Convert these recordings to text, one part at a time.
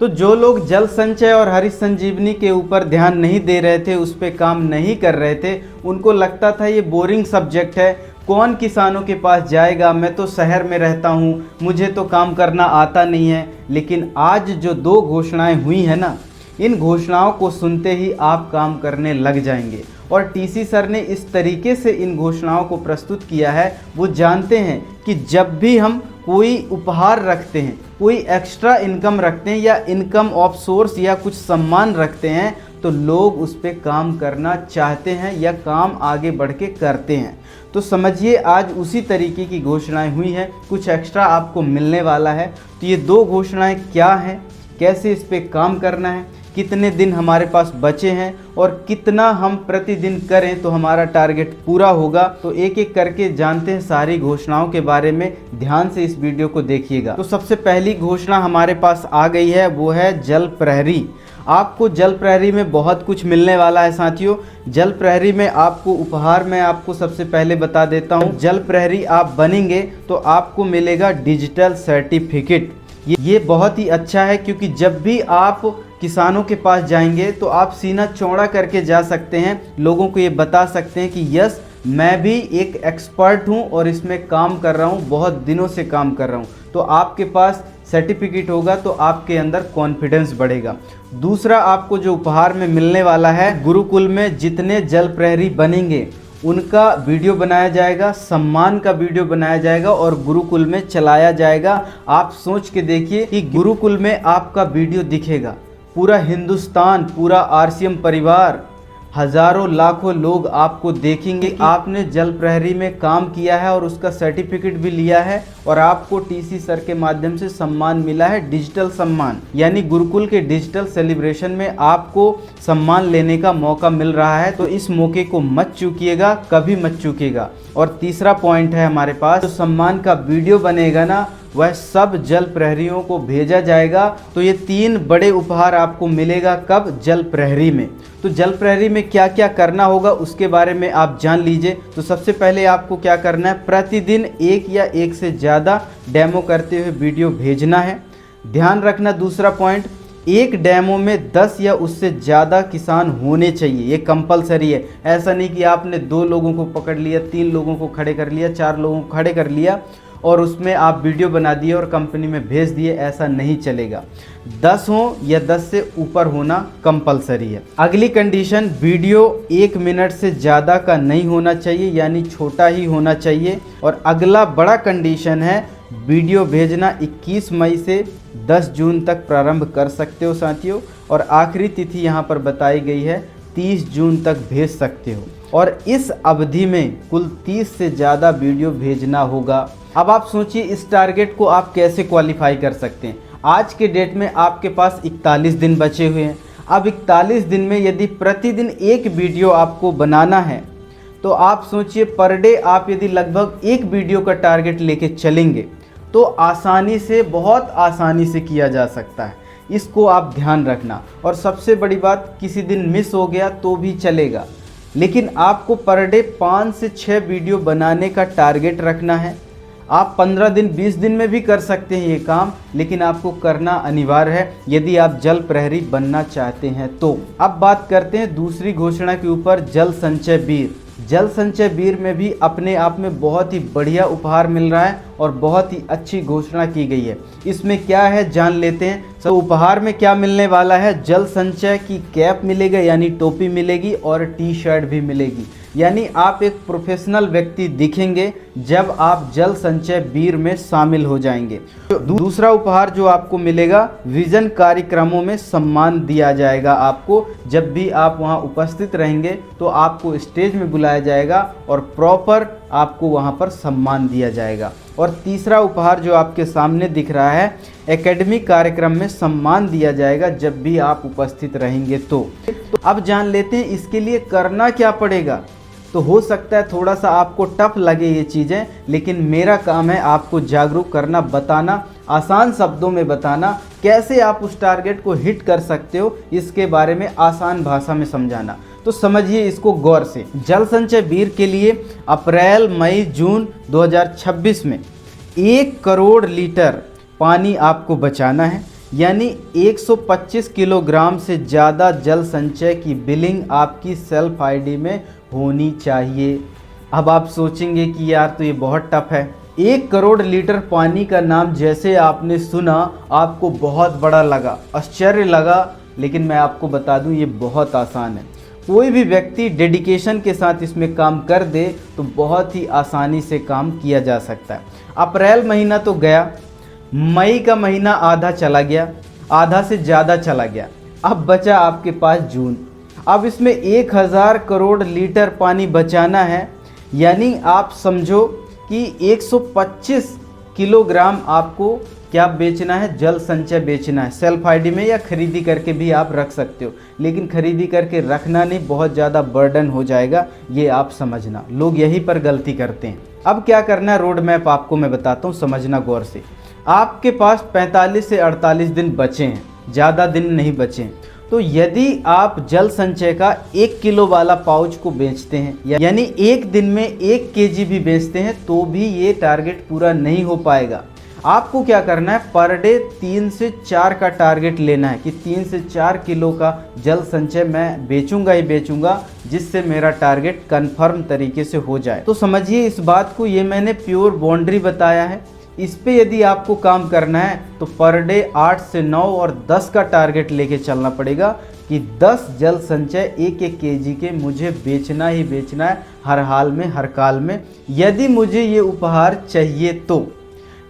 तो जो लोग जल संचय और हरित संजीवनी के ऊपर ध्यान नहीं दे रहे थे, उस पे काम नहीं कर रहे थे, उनको लगता था ये बोरिंग सब्जेक्ट है, कौन किसानों के पास जाएगा, मैं तो शहर में रहता हूँ, मुझे तो काम करना आता नहीं है। लेकिन आज जो 2 घोषणाएं हुई हैं ना, इन घोषणाओं को सुनते ही आप काम करने लग जाएंगे। और टीसी सर ने इस तरीके से इन घोषणाओं को प्रस्तुत किया है, वो जानते हैं कि जब भी हम कोई उपहार रखते हैं, कोई एक्स्ट्रा इनकम रखते हैं या इनकम ऑफ सोर्स या कुछ सम्मान रखते हैं, तो लोग उस पर काम करना चाहते हैं या काम आगे बढ़ के करते हैं। तो समझिए आज उसी तरीके की घोषणाएं हुई हैं, कुछ एक्स्ट्रा आपको मिलने वाला है। तो ये 2 घोषणाएं क्या हैं, कैसे इस पे काम करना है, कितने दिन हमारे पास बचे हैं और कितना हम प्रतिदिन करें तो हमारा टारगेट पूरा होगा, तो एक एक करके जानते हैं सारी घोषणाओं के बारे में। ध्यान से इस वीडियो को देखिएगा। तो सबसे पहली घोषणा हमारे पास आ गई है, वो है जल प्रहरी। आपको जल प्रहरी में बहुत कुछ मिलने वाला है साथियों। जल प्रहरी में आपको उपहार मैं आपको सबसे पहले बता देता हूँ। जल प्रहरी आप बनेंगे तो आपको मिलेगा डिजिटल सर्टिफिकेट। ये बहुत ही अच्छा है, क्योंकि जब भी आप किसानों के पास जाएंगे तो आप सीना चौड़ा करके जा सकते हैं, लोगों को ये बता सकते हैं कि यस मैं भी एक एक्सपर्ट हूँ और इसमें काम कर रहा हूँ, बहुत दिनों से काम कर रहा हूँ। तो आपके पास सर्टिफिकेट होगा तो आपके अंदर कॉन्फिडेंस बढ़ेगा। दूसरा आपको जो उपहार में मिलने वाला है, गुरुकुल में जितने जल प्रहरी बनेंगे उनका वीडियो बनाया जाएगा, सम्मान का वीडियो बनाया जाएगा और गुरुकुल में चलाया जाएगा। आप सोच के देखिए कि गुरुकुल में आपका वीडियो दिखेगा, पूरा हिंदुस्तान, पूरा आरसीएम परिवार, हजारों लाखों लोग आपको देखेंगे कि आपने जल प्रहरी में काम किया है और उसका सर्टिफिकेट भी लिया है और आपको टीसी सर के माध्यम से सम्मान मिला है, डिजिटल सम्मान। यानी गुरुकुल के डिजिटल सेलिब्रेशन में आपको सम्मान लेने का मौका मिल रहा है, तो इस मौके को मत चूकिएगा, कभी मत चूकिएगा। और तीसरा पॉइंट है हमारे पास, जो सम्मान का वीडियो बनेगा ना, वह सब जल प्रहरियों को भेजा जाएगा। तो ये 3 बड़े उपहार आपको मिलेगा कब? जल प्रहरी में। तो जल प्रहरी में क्या क्या करना होगा उसके बारे में आप जान लीजिए। तो सबसे पहले आपको क्या करना है, प्रतिदिन 1 या 1 से ज़्यादा डेमो करते हुए वीडियो भेजना है। ध्यान रखना दूसरा पॉइंट, एक डेमो में 10 या उससे ज़्यादा किसान होने चाहिए, ये कंपलसरी है। ऐसा नहीं कि आपने 2 लोगों को पकड़ लिया, 3 लोगों को खड़े कर लिया, 4 लोगों को खड़े कर लिया और उसमें आप वीडियो बना दिए और कंपनी में भेज दिए, ऐसा नहीं चलेगा। 10 हो या 10 से ऊपर होना कंपलसरी है। अगली कंडीशन, वीडियो 1 मिनट से ज़्यादा का नहीं होना चाहिए, यानी छोटा ही होना चाहिए। और अगला बड़ा कंडीशन है, वीडियो भेजना 21 मई से 10 जून तक प्रारंभ कर सकते हो साथियों, और आखिरी तिथि यहाँ पर बताई गई है 30 जून तक भेज सकते हो। और इस अवधि में कुल 30 से ज़्यादा वीडियो भेजना होगा। अब आप सोचिए इस टारगेट को आप कैसे क्वालिफाई कर सकते हैं। आज के डेट में आपके पास 41 दिन बचे हुए हैं। अब 41 दिन में यदि प्रतिदिन 1 वीडियो आपको बनाना है, तो आप सोचिए पर डे आप यदि लगभग 1 वीडियो का टारगेट लेके चलेंगे तो आसानी से, बहुत आसानी से किया जा सकता है। इसको आप ध्यान रखना। और सबसे बड़ी बात, किसी दिन मिस हो गया तो भी चलेगा, लेकिन आपको पर डे 5 से 6 वीडियो बनाने का टारगेट रखना है। आप 15 दिन 20 दिन में भी कर सकते हैं ये काम, लेकिन आपको करना अनिवार्य है यदि आप जल प्रहरी बनना चाहते हैं तो। अब बात करते हैं दूसरी घोषणा के ऊपर, जल संचय वीर। जल संचय वीर में भी अपने आप में बहुत ही बढ़िया उपहार मिल रहा है और बहुत ही अच्छी घोषणा की गई है। इसमें क्या है जान लेते हैं। तो उपहार में क्या मिलने वाला है, जल संचय की कैप मिलेगा, यानी टोपी मिलेगी और टी शर्ट भी मिलेगी। यानी आप एक प्रोफेशनल व्यक्ति दिखेंगे जब आप जल संचय वीर में शामिल हो जाएंगे। तो दूसरा उपहार जो आपको मिलेगा, विजन कार्यक्रमों में सम्मान दिया जाएगा आपको। जब भी आप वहां उपस्थित रहेंगे तो आपको स्टेज में बुलाया जाएगा और प्रॉपर आपको वहां पर सम्मान दिया जाएगा। और तीसरा उपहार जो आपके सामने दिख रहा है, एकेडमिक कार्यक्रम में सम्मान दिया जाएगा जब भी आप उपस्थित रहेंगे। तो अब जान लेते हैं इसके लिए करना क्या पड़ेगा। तो हो सकता है थोड़ा सा आपको टफ लगे ये चीज़ें, लेकिन मेरा काम है आपको जागरूक करना, बताना, आसान शब्दों में बताना कैसे आप उस टारगेट को हिट कर सकते हो, इसके बारे में आसान भाषा में समझाना। तो समझिए इसको गौर से। जल संचय वीर के लिए अप्रैल, मई, जून 2026 में 1 करोड़ लीटर पानी आपको बचाना है। यानी 125 किलोग्राम से ज़्यादा जल संचय की बिलिंग आपकी सेल्फ आईडी में होनी चाहिए। अब आप सोचेंगे कि यार तो ये बहुत टफ है। 1 करोड़ लीटर पानी का नाम जैसे आपने सुना आपको बहुत बड़ा लगा, आश्चर्य लगा, लेकिन मैं आपको बता दूं ये बहुत आसान है। कोई भी व्यक्ति डेडिकेशन के साथ इसमें काम कर दे तो बहुत ही आसानी से काम किया जा सकता है। अप्रैल महीना तो गया, मई का महीना आधा चला गया, आधा से ज़्यादा चला गया, अब बचा आपके पास जून। अब इसमें 1000 करोड़ लीटर पानी बचाना है, यानी आप समझो कि 125 किलोग्राम आपको क्या बेचना है, जल संचय बेचना है सेल्फ आईडी में, या खरीदी करके भी आप रख सकते हो, लेकिन खरीदी करके रखना नहीं, बहुत ज़्यादा बर्डन हो जाएगा, ये आप समझना। लोग यहीं पर गलती करते हैं। अब क्या करना है, रोड मैप आपको मैं बताता हूँ, समझना गौर से। आपके पास 45 से 48 दिन बचे हैं, ज़्यादा दिन नहीं बचे हैं। तो यदि आप जल संचय का 1 किलो वाला पाउच को बेचते हैं, यानी एक दिन में 1 केजी भी बेचते हैं, तो भी ये टारगेट पूरा नहीं हो पाएगा। आपको क्या करना है, पर डे 3 से 4 का टारगेट लेना है कि 3 से 4 किलो का जल संचय मैं बेचूंगा ही बेचूंगा, जिससे मेरा टारगेट कंफर्म तरीके से हो जाए। तो समझिए इस बात को, ये मैंने प्योर बाउंड्री बताया है। इस पे यदि आपको काम करना है तो पर डे 8 से 9 और 10 का टारगेट लेके चलना पड़ेगा कि 10 जल संचय 1-1 केजी के मुझे बेचना ही बेचना है, हर हाल में, हर काल में, यदि मुझे ये उपहार चाहिए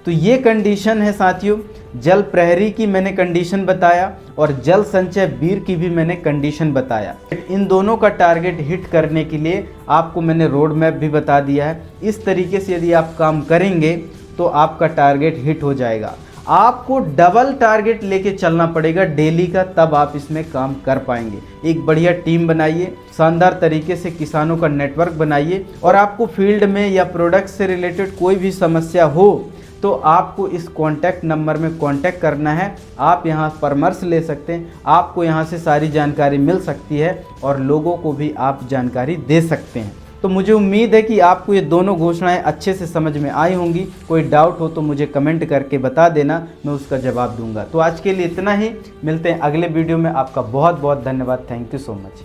तो ये कंडीशन है साथियों। जल प्रहरी की मैंने कंडीशन बताया और जल संचय वीर की भी मैंने कंडीशन बताया। इन दोनों का टारगेट हिट करने के लिए आपको मैंने रोड मैप भी बता दिया है। इस तरीके से यदि आप काम करेंगे तो आपका टारगेट हिट हो जाएगा। आपको डबल टारगेट लेके चलना पड़ेगा डेली का, तब आप इसमें काम कर पाएंगे। एक बढ़िया टीम बनाइए, शानदार तरीके से किसानों का नेटवर्क बनाइए, और आपको फील्ड में या प्रोडक्ट से रिलेटेड कोई भी समस्या हो तो आपको इस कॉन्टैक्ट नंबर में कॉन्टैक्ट करना है। आप यहां परामर्श ले सकते हैं, आपको यहां से सारी जानकारी मिल सकती है और लोगों को भी आप जानकारी दे सकते हैं। तो मुझे उम्मीद है कि आपको ये दोनों घोषणाएं अच्छे से समझ में आई होंगी। कोई डाउट हो तो मुझे कमेंट करके बता देना, मैं उसका जवाब दूंगा। तो आज के लिए इतना ही, मिलते हैं अगले वीडियो में। आपका बहुत बहुत धन्यवाद। Thank you so much.